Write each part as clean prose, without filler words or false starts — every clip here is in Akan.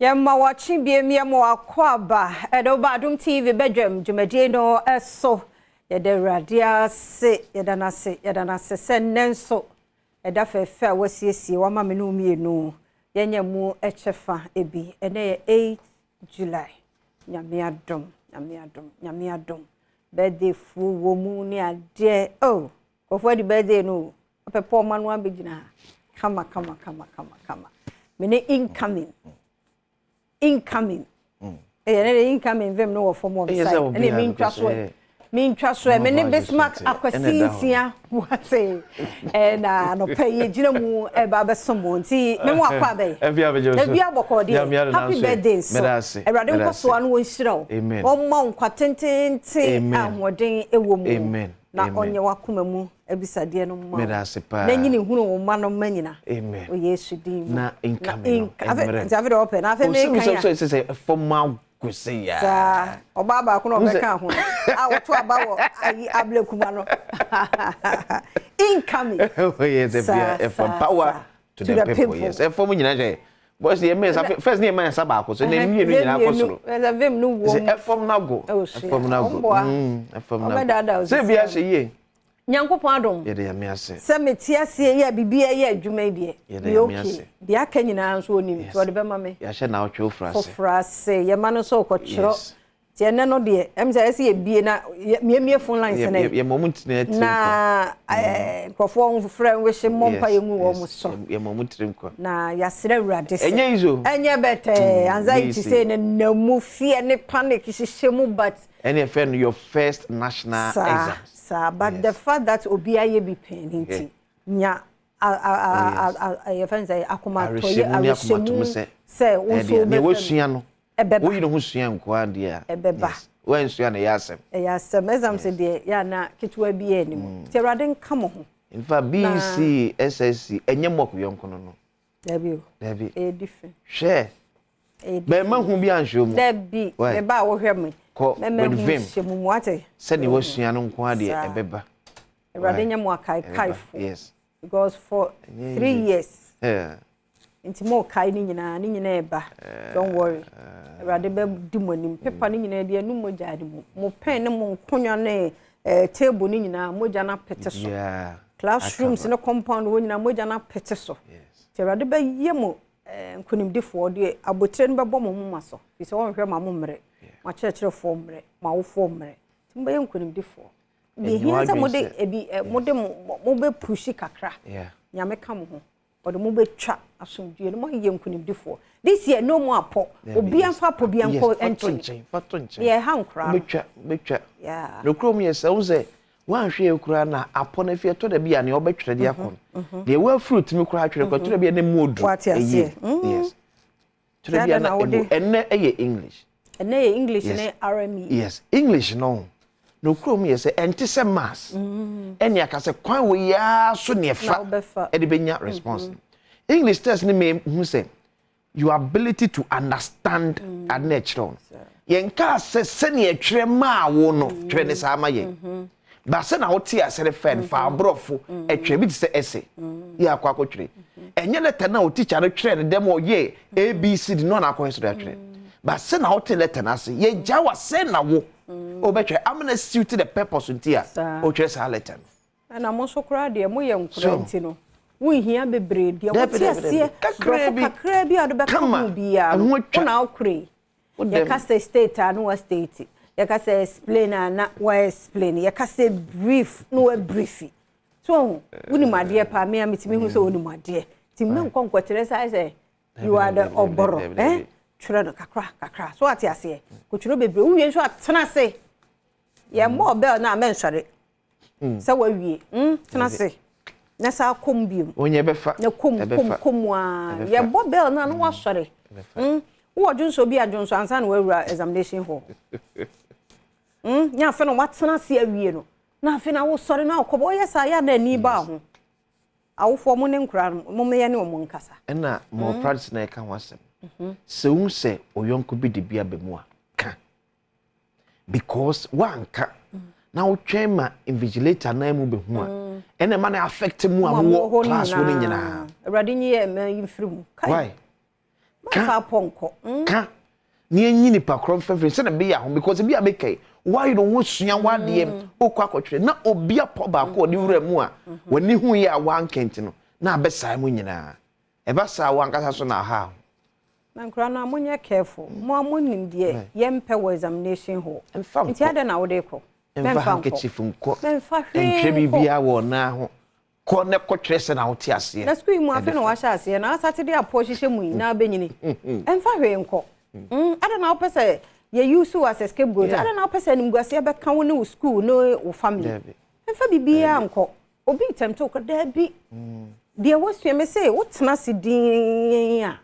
Yamma watching BM Kwaba, Badwam TV Badwam, Jumadino, so Yada Radia say, Yadana send Nenso, Edafe fair was yes, Wama Minumi no, Yanya Mo Echefa Ebi, and 8 July. Yamiadom, birthday full woman, dear. Oh, for the birthday no, a poor man one beginner. Come. Many incoming. Incoming them no for more side. And it mean trust many Bismarck aquasia what say and no pay you baba someone see me wa kwa be happy birthday so erade nkoso anu wonhira o ma nkwatenten ahoden ewo mu na onye wakoma mu ebisade no ma na nyini hunu wo ma no manyina o yesu din na incoming ave open ave me kan ya say formal kwese ya sa obaba ko no be kan ho a woto abawo ayi ablekuma no incoming oh yes from power to the people yes from nyina je boys the men first name man saba ko so na mi nyina ko so vem no wo from na go from na go se bia hye ye Nyankopon Adom ye de ya me ase se metiasie ye bibia ye adwuma die ye okay bia ka nyina nso onim to de be ma me ya hye na otwe frase ye ma no so ko kyero tie ne no de em se ye bie na mie phone lines na ye moment na ati na nkofo friend we hye mompa ye mu wo mu so ye moment trim ko na ya sere urade se enye izo enye bete anxiety say ne namu fear ne panic hye mu but any friend your first national exam but the fact that obiaye be paying nya your friends say akoma toye arishemu say unso be we sua no wo yi no ho sua nko ade a ebeba we sua na yasem exam say de ya na kitwa bi anim ti rade nkamo ho in fact BC SSC enye moko yonko no debi e different share be ma hu bi anhwo mu debi me ba wo hwe me with vim said you was sua no nko ade ebeba rade nya mo akai yes because for 3 years inti mo kai ni nyina eba don't worry rade be dimonim paper ni nyina de anu mo jade mo pen ne mo nkonwa ne table ni nyina mo jana pete so classrooms no compound wo nyina mo jana pete so ti rade be yemo nkonimdifo de abotre no be bɔ mo muma so fi se won hwɛ ma mo mre ma kyerɛkyerɛ fo mre ma wo fo mre timba yɛ nkonimdifo bi hinza mo de ebi mo de mo be pushi kakra nyame ka mo ho o de mo be twa asomdue no mo yɛ nkonimdifo this year no mo apo obi anfa po bi anko entry yeah hankra betwa no krom yɛ sɛ wo sɛ wan hwe ekura na apo na fie to da bia ne obetwere de akon de we fruit mi kura atwere ko to da bia ne modu yes to da bia na enne eye english ne RME yes english no krom ye se enti se mass ene aka se kwan we ya so ne fa e de benya response english test ni me hu se your ability to understand at natural yen ka se ne atwere ma wo no twere ne sa ma ye ba se na hoti asere fan fa abrofo etwe bi se ese ya akwa akotwere enye letter na hoti cha no twere ne dem oye abc no na akwa so da twere ba se na hoti letter na se ye jawa se na wo obetwe amna suit the purpose ntia o twere sa letter na mo so kra de mo ye nkura nti no wo hia bebre de hoti ase kakra bi ado be kamu bia wo na okure ye ka state anu wa state you can say explain and why explain. You can say brief, no briefy. So, uni my dear, pa me amiti me who so uni my dear. Timno konko Teresa say you are the oboro, eh? Children kakra. So what you say? Could you be blue? You should tana say. Yeah, more bell na mention it. So we tana say. Nasa kumbium. When you befa. No kum wa. Yeah, Bob bell na no was sorry. Who Jones so be a Jones and we examination hall. Nya fe no watena se awie no na fe na wo sori na okobo yesa ya na ni ba ho awofo mo ne nkura mo me ye ne mo nkasa na mo practice na ka wasem se un se oyonko bi de bia bemu a ka because wanka na wo twema invigilator na mu behu a ene ma na affect mu a wo class wo nyina awrade nyi e ma yimfiri mu why Ka ponko. Ka. Ni enyi ni pa krom fefre se na be ya ho because be abekay. Why you don't want sua wadem okwa kwotwe na obi apo ba ko di wura mu a wani hu ya wan kenti no na abesa mu nyina. Eba sa wan kasa so na ha. Na nkra na amunye careful. Mo amunim de yempe wo examination ho. Nti ada na wo de ko. Emfa handkerchief nko. Entwe bibia wo na ho. Ko ne kwotwe se na wo ti ase. Na school mu afi na wa sha ase na Saturday apo hihye mu na benyini. Emfa hwe nko. Ada na wo pese ye use as a scapegoat. I don't know person nimguase be kan wo ne school no wo family. Emfa bibia nko. Obi temto ko da bi. De wo sua me say wo tena se din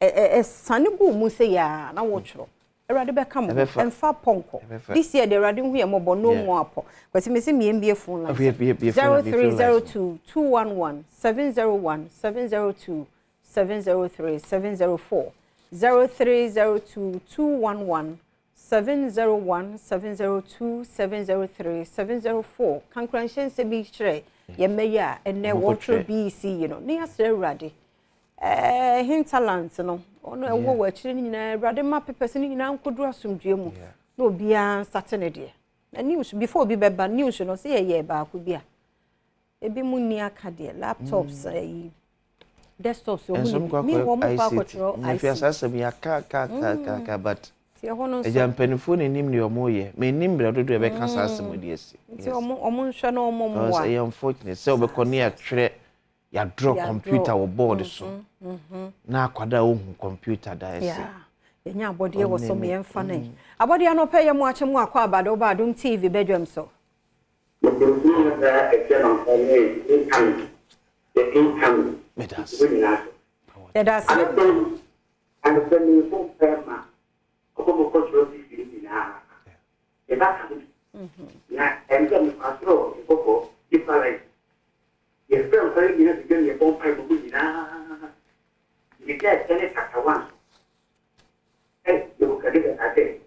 a sane gu mu say ya na wo tworo. Erade be kam emfa ponko. This year the erade hu ye mobo no mo apo. Kwesi me say me mbie phone line. 0302 211 701 702 703 704 0302 211 701 702 703 704 Kankranchen se bi hire ye meya ene water BC you know ne asre urade hinterland no ono ewo wa chire ni nyina urade ma pepese ni nyina nkodu asomdue mu na obia start ne de na news before bi beba news no se ye ba ko bia ebi mu ni aka de laptops desktops o mu mi wo mo pa control I feel asem ya ka but ejampenifo ne nim ne omoye me nim bra dodo e be ka asem de esi nti omo nhwe na omo mo a unfortunate so be kone ya twere ya draw computer wo board so na akwada ohun computer da esi enya abode e wo so me emfa na abode ya no pe ye mo ache mo akwa abado ba Adom TV Badwam so Medas. And the new firma, como control the the back. And then the control, the coco, the palate. The film very near the game, the bomb pipe of the cat, and it's at once. And you look at it, I think.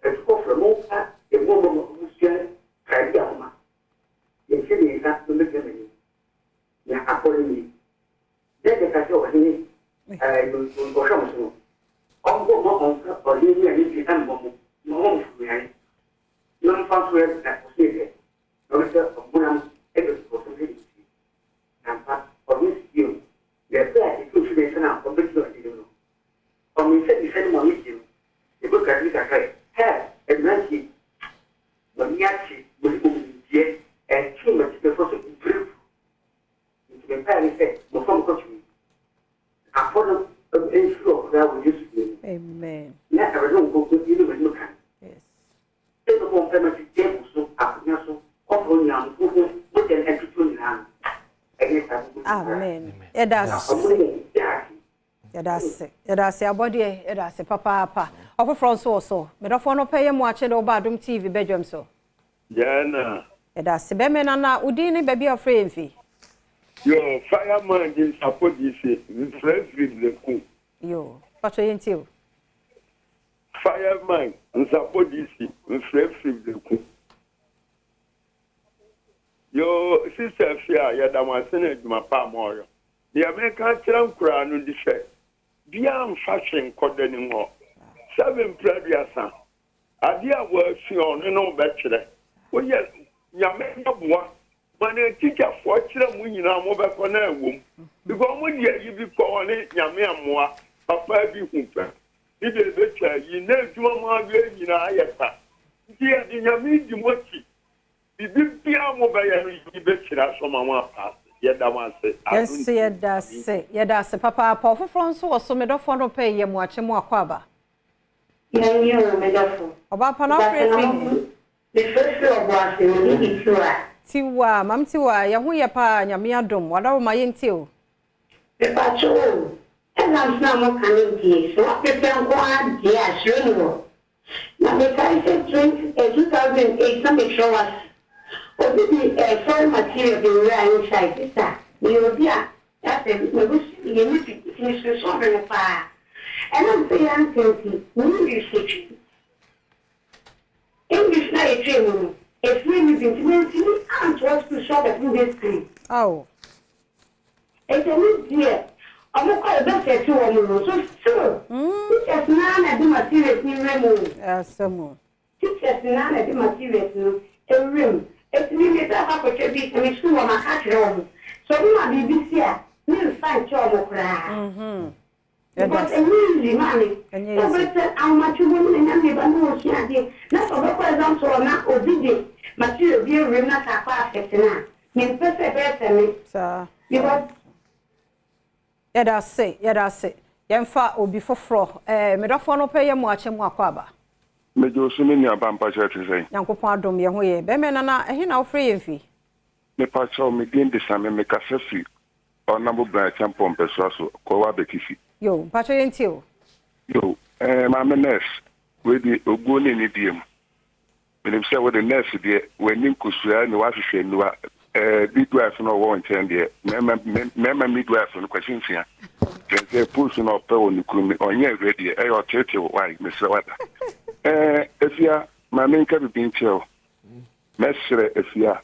It's go from Moka, the woman who's just tried Yama. The city is not to make them. Yeah, accordingly. Then the castle was in it. Will go some. On or here and you can bomb. No, no fast way that was here. No, sir, of Bunam, every possibility. And part of this you. There's that it could be now for big you know. For me, said the same one with you. The book at least I say, have a mercy. When Yachi will be and too much before to improve. Into the parents say, no from country. I follow an issue of that we used to do. Amen. Yes. Take a family table so after so often young who put an attitude in hand. Amen. That's abode that's papa of France also. But of no pay mo ache do Adom TV Badwam so. Jana. That's be me na udini baby afraid fi. Yo, fireman in support this fresh with the cook. Yo, what you into? Fireman in support this fresh with the cook. Yo, sister Fia, Yadama Senate, my palm oil. The American Tram crown on the fair. Beyond fashion code anymore. 7 previous son. Idea was on no bachelor. Well, yes, Yamaka. When a teacher for children, we know more back on a womb. Because when you be calling it Yamia, Papa be hooper. If you betcha, you know, to a man, you know, I have. Dear, the Yami, Mochi. The big piano by a betcha from my past. Yet, I want to say, yes, that's Papa, Papa France was so made of for no pay him watching more quaba. Young, you're a metaphor. About Panafre, the first of was the sure. Tiwa, Mam Tiwa, Yahu Yapa, Yami Adom, what are my intil? The patrol, and I'm not more coming so I prefer one, yes, renewal. Now, the guy said 2008, something show us. What did the foreign material be wearing inside this? You will be that's a you need to finish the sovereign of fire. And I'm saying, I'm thinking, English not a training. It's really been and to us to show that in this screen. Oh. It's a new dear. I'm quite a bit to one. So sure. Teachers none at the materials in Remo. Some more. Teachers none at the materials in room. It's really that I could be a school on my catch room. So we might be this year. We'll find trouble. Because really, money. How much you want and never know she had. Not for the present or not obedient. Material beer will not have passed now. Mean person, sir. Because that's it. Yemfa obi foforo me dofo no pay yemu ache mu akwaba me jo sumi ni abampa church say Yankopon adom ye ho ye be me na ehe na ofre ye mfi me pa cho me din de same me kasefi ona bo bra champion peso so ko wa bekisi yo pa cho ye nti o yo ma me nurse we di ogoni ni diem me say we the nurse die we nim kusua ni wa hwehwe ni wa midwife no won chen die me midwife no question sia the push no pe on kumi onye ready e yo tete why me say what efia ma men ka bi ncheo mesre efia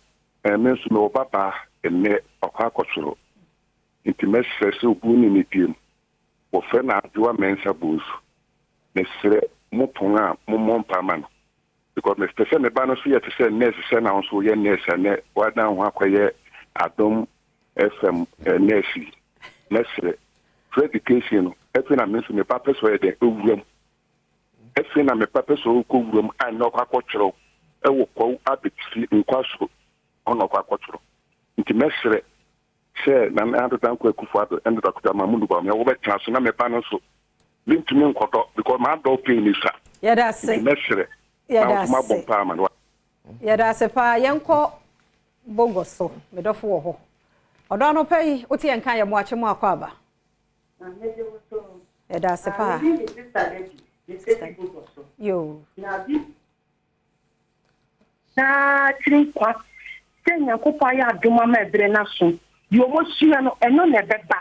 me so no papa ene okwa akotoro nti mesre so buni ni piem wo fe na adwa mensa busu mesre mo ponga mo mompa man because me stesen me ba no so ye te say nurse say na so ye nurse na wa dan ho akoye Adom FM nurse mesre education everything I mention me papa so e dey owuram everything me papa so ko owuram an no kwakotro e wo ko abiti nkwaso ono kwakotro nti mesre se na na ado tan ko ekufu ado endo takuta mamundu ba me wo betra so na me pa no so lintumi nkoto because my dog pain is sa that's it mesre that's it that's it pa yenko bongo so me dofo wo ho odo no pay oti enka ye mo ache mo akwaba that's a pa. Yo. Na trinkwa. Tenya ko pa ya adoma ma ebre na so. Yo mo sua no eno na beba.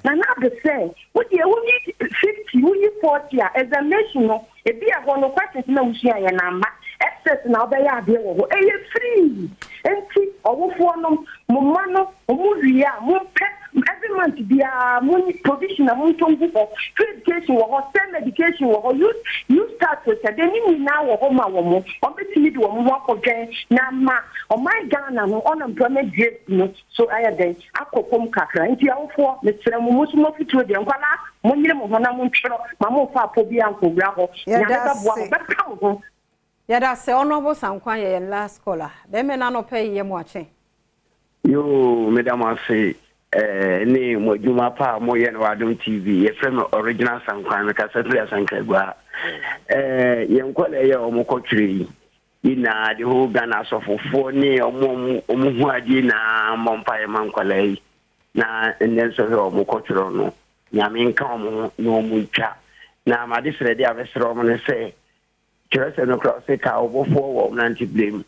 Na na be say, wo die wo ni 50, wo ni 40 examination no, e bi a ho no questions na wo sua ye na ma. Excess na obe ya ade wo. E ye free. Enti owofo no mo ma no, mo wi a mo pe every month dia money provision na mo tongu for education wo STEM education wo you start with the ni na wo ma wo mo obetimi de wo mo akodwen na ma o my Ghana no unemployment rate no so aya den akopom kakra nti awofo me tsere mo mo so fitro de nkwala mo nyire mo hona mo ntwero ma mo fa po bi ankobra ho nya da bo mo beka mo ho ya da se honorable sankwan ye last caller be me na no pay ye mo ache yo madam say ni mo juma pa mo ye no Adom TV ye frame original sankwan me ka settle sanka gwa ye nkole ye o mo kotwiri ina de ho Ghana sofofo ni omo hu adi na mompa ye mankwala yi na ndenso he o mo kotwiro no nyame nka omo no mo twa na ma de sere de avesero mo ne se kirese no cross ka obofo wo nanti blame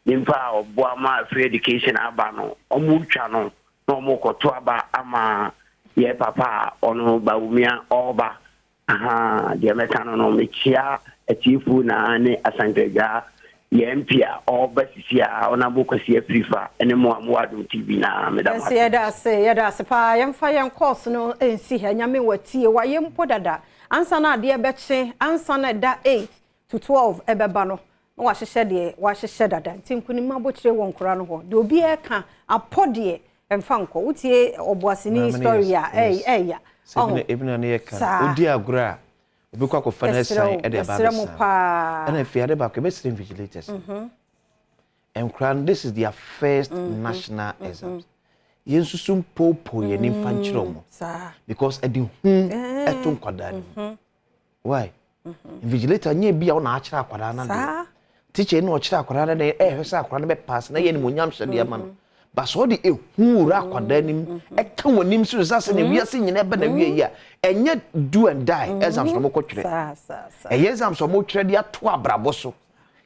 nimpa oboama free education aba no omo twa no no mo koto aba ama ye papa ono bawumia oba aha de mekano no mechia atifu na ne asantega ye mpia oba sisia ona bokwasi afrifa ene mo Adom TV na medam ya da se pa yemfa yen course no ensi ha nyame watie wa yempo dada ansa na de beche ansa na da 8 to 12 ebeba no wa hyehyɛ dada ntinkuni mabotire won kora no ho de obi e ka apode emfa nko utie oboasini story ya ebina ne ka odi agura obi kwa ko fana sai e de ba and if you are back be stream vigilators and this is their first national exams yensusum popo ye ni fanchiro mo because e de hu eto kwada why vigilator nye bia na akira akwada na de teacher no akira akwada na hwesa akwada be pass na ye ni monyam hwede ma no ba so de ehura akwada nim e ka wonim so sase na wiase nyina be na wie ya enye do and die exams no mokotwere exams so motwere de ato abrabo so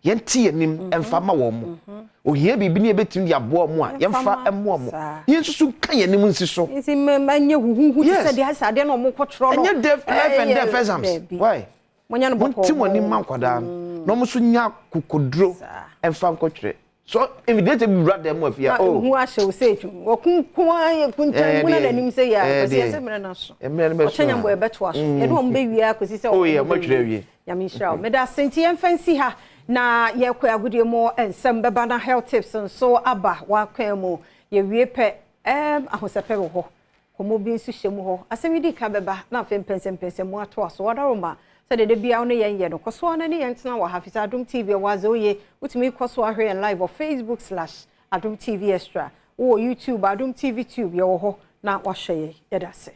yenti enim emfa ma wo mo ohia bibi ne betim de abo mo a yemfa emo mo yensusu kan yenim nsi so nsi manye huhu ti se de asade na mokotwere no enye life and death exams why monya no boko ti woni mankwada no mo so nya kokodro emfa nkotwere So immediately we brought them with ya. Oh, who are show say to Wakunkwa Kunta Muna and him say, yeah, Chanyam boy better. You don't baby, I could say, oh, yeah, much ready. Yamisha, Meda Saint and fancy her. Na ye kwa good more and some babana health tips and so abba wa kwemo ye wiepe ahosape ho komo bi nsu hyemu ho asemi di ka beba na afem pensem mo ato aso wadaroma so de bia no ye no koso na ne yentena wa hafisa Adom TV waze oye utimi koso ahwe live on Facebook/Adom TV Extra or YouTube Adom TV Tube ye ho na wa hye ye dase